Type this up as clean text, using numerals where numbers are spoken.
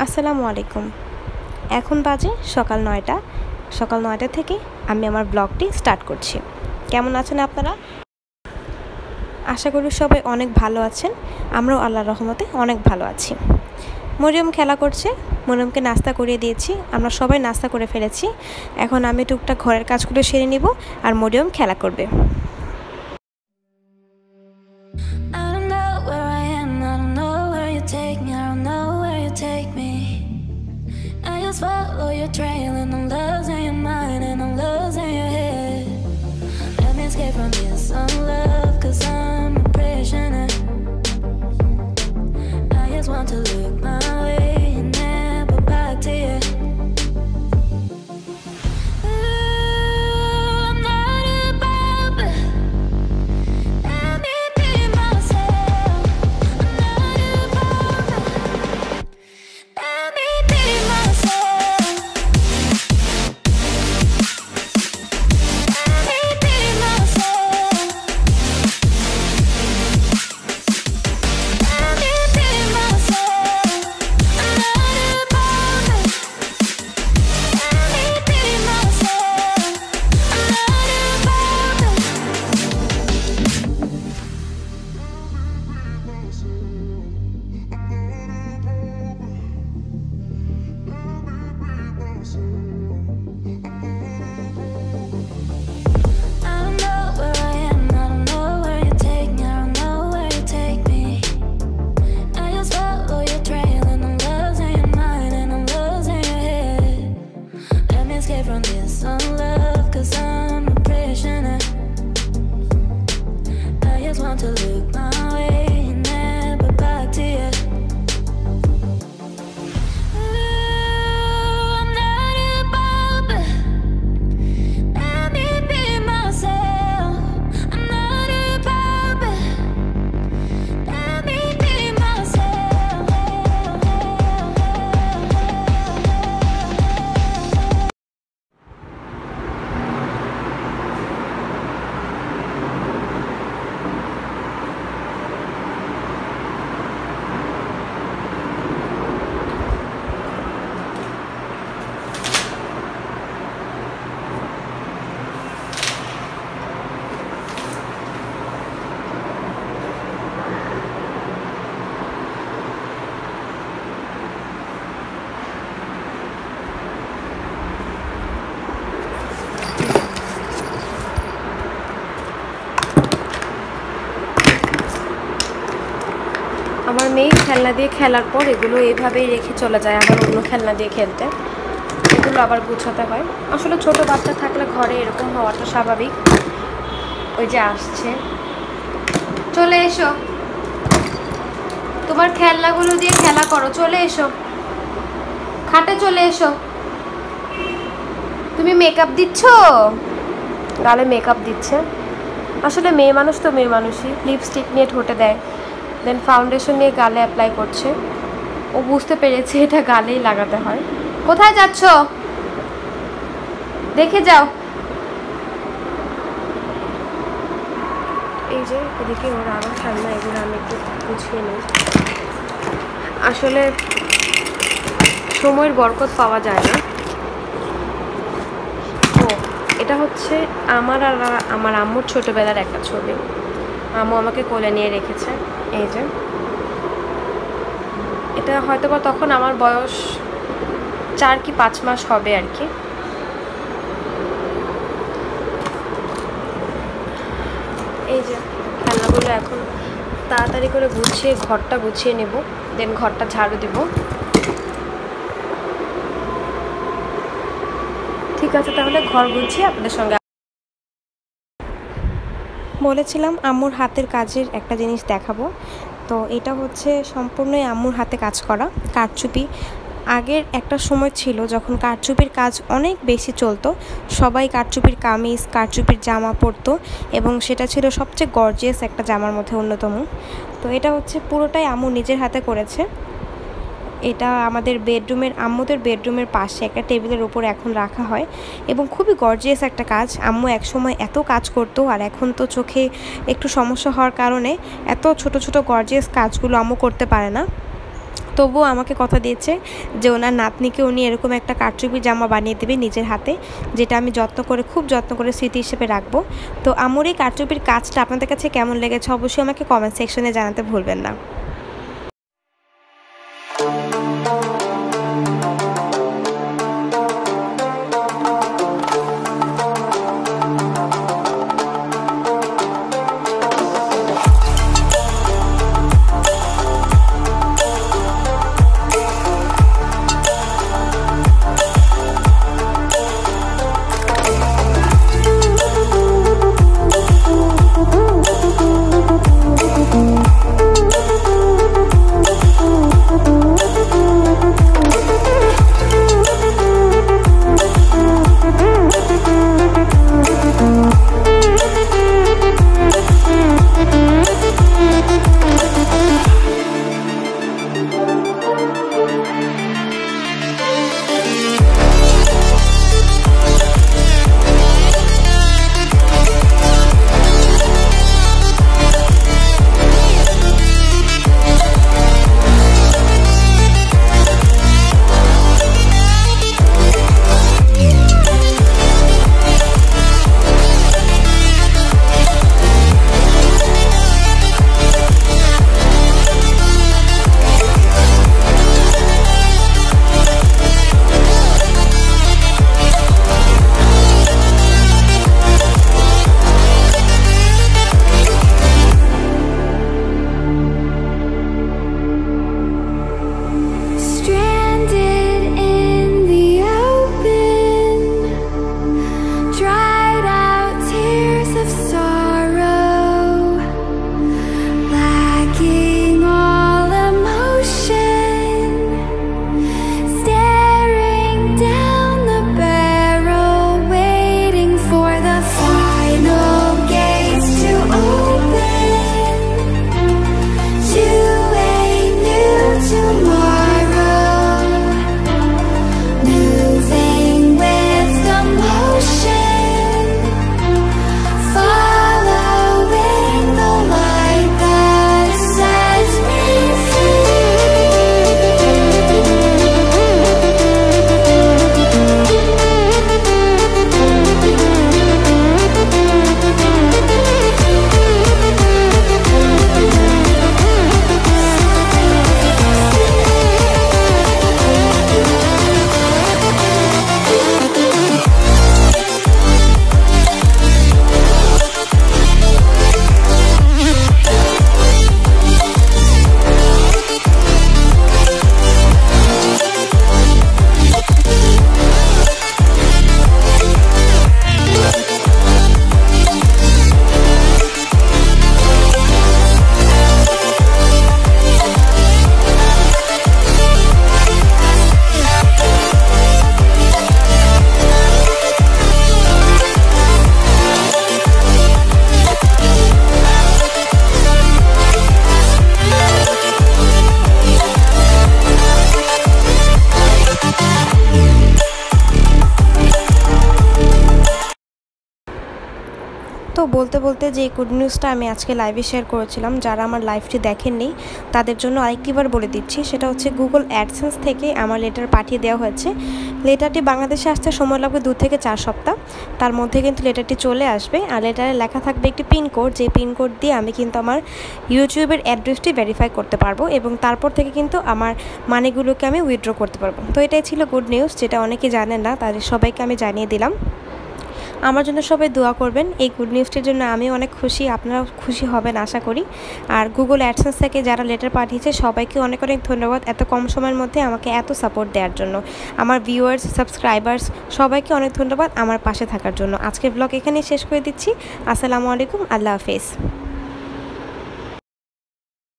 আসসালামু আলাইকুম। এখন বাজে সকাল ৯টা। সকাল ৯টা থেকে আমি আমার ব্লগটি স্টার্ট করছি। কেমন আছেন আপনারা? আশা করি সবাই অনেক ভালো আছেন। আমরাও আল্লাহর রহমতে অনেক ভালো আছি। মরিয়ম খেলা করছে। মরিয়মকে নাস্তা করিয়ে দিয়েছি। আমরা সবাই নাস্তা করে ফেলেছি। এখন আমি টুকটাক ঘরের কাজগুলো সেরে নিব আর মরিয়ম খেলা করবে। Follow your trail and I'm losing your mind and I'm losing your head. Let me escape from this love, cause I'm a prisoner. I just want to look my way and never back to you. আমার মেয়ে খেলনা দিয়ে খেলার পর এগুলো এইভাবেই রেখে চলে যায় আবার অন্য খেলনা দিয়ে খেলতে। এগুলো আবার গুছাতে হয়। আসলে ছোট বাচ্চা থাকলে ঘরে এরকম হওয়াটা স্বাভাবিক। ওই যে আসছে, চলে এসো, তোমার খেলনাগুলো দিয়ে খেলা করো, চলে এসো, খাটে চলে এসো। তুমি মেকআপ দিচ্ছ, গালে মেকআপ দিচ্ছে। আসলে মেয়ে মানুষ তো মেয়ে মানুষই, লিপস্টিক নিয়ে ঠোঁটে দেয়, দেন ফাউন্ডেশন নিয়ে গালে অ্যাপ্লাই করছে। ও বুঝতে পেরেছে এটা গালেই লাগাতে হয়। কোথায় যাচ্ছ? দেখে যাও। এই যে এদিকে ওর আরও খেলনা, এগুলো আমি একটু গুছিয়ে নিই। আসলে সময়ের বরকত পাওয়া যায় না। ও, এটা হচ্ছে আমার আর আমার আম্মুর ছোটোবেলার একটা ছবি। আম্মু আমাকে কোলে নিয়ে রেখেছে। এই যে এটা হয়তো বা তখন আমার বয়স 4 কি 5 মাস হবে আর কি। এই যে খেলনাগুলো এখন তাড়াতাড়ি করে গুছিয়ে ঘরটা গুছিয়ে নেব, দেন ঘরটা ঝাড়ু দিব। ঠিক আছে, তাহলে ঘর গুছিয়ে আপনাদের সঙ্গে বলেছিলাম আম্মুর হাতের কাজের একটা জিনিস দেখাবো। তো এটা হচ্ছে সম্পূর্ণই আম্মুর হাতে কাজ করা কারচুপি। আগের একটা সময় ছিল যখন কারচুপির কাজ অনেক বেশি চলতো, সবাই কারচুপির কামিজ কারচুপির জামা পরতো এবং সেটা ছিল সবচেয়ে গর্জিয়াস একটা জামার মধ্যে অন্যতম। তো এটা হচ্ছে পুরোটাই আম্মু নিজের হাতে করেছে। এটা আমাদের বেডরুমের আম্মুদের বেডরুমের পাশে একটা টেবিলের উপর এখন রাখা হয় এবং খুবই গর্জিয়াস একটা কাজ। আম্মু একসময় এত কাজ করতো আর এখন তো চোখে একটু সমস্যা হওয়ার কারণে এত ছোট ছোট গর্জিয়াস কাজগুলো আম্মু করতে পারে না। তবুও আমাকে কথা দিয়েছে যে ওনার নাতনিকে উনি এরকম একটা কারচুপির জামা বানিয়ে দেবে নিজের হাতে, যেটা আমি খুব যত্ন করে স্মৃতি হিসেবে রাখবো। তো আম্মুর এই কারচুপির কাজটা আপনাদের কাছে কেমন লেগেছে অবশ্যই আমাকে কমেন্ট সেকশনে জানাতে ভুলবেন না। তো বলতে বলতে যে গুড নিউজটা আমি আজকে লাইভে শেয়ার করেছিলাম, যারা আমার লাইভটি দেখেননি তাদের জন্য আরেকটিবার বলে দিচ্ছি। সেটা হচ্ছে গুগল অ্যাডসেন্স থেকে আমার লেটার পাঠিয়ে দেওয়া হয়েছে। লেটারটি বাংলাদেশে আসতে সময় লাগবে 2 থেকে 4 সপ্তাহ, তার মধ্যে কিন্তু লেটারটি চলে আসবে। আর লেটারে লেখা থাকবে একটি পিনকোড, যে পিনকোড দিয়ে আমি কিন্তু আমার ইউটিউবের অ্যাড্রেসটি ভেরিফাই করতে পারবো এবং তারপর থেকে কিন্তু আমার মানিগুলোকে আমি উইথড্র করতে পারবো। তো এটাই ছিল গুড নিউজ, যেটা অনেকে জানেন না, তাদের সবাইকে আমি জানিয়ে দিলাম। আমার জন্য সবাই দোয়া করবেন। এই গুড নিউজটির জন্য আমি অনেক খুশি, আপনারাও খুশি হবেন আশা করি। আর গুগল অ্যাডসেন্স থেকে যারা লেটার পাঠিয়েছে সবাইকে অনেক অনেক ধন্যবাদ এত কম সময়ের মধ্যে আমাকে এত সাপোর্ট দেওয়ার জন্য। আমার ভিউয়ার্স, সাবস্ক্রাইবার্স সবাইকে অনেক ধন্যবাদ আমার পাশে থাকার জন্য। আজকের ব্লগ এখানেই শেষ করে দিচ্ছি। আসসালামু আলাইকুম, আল্লাহ হাফেজ।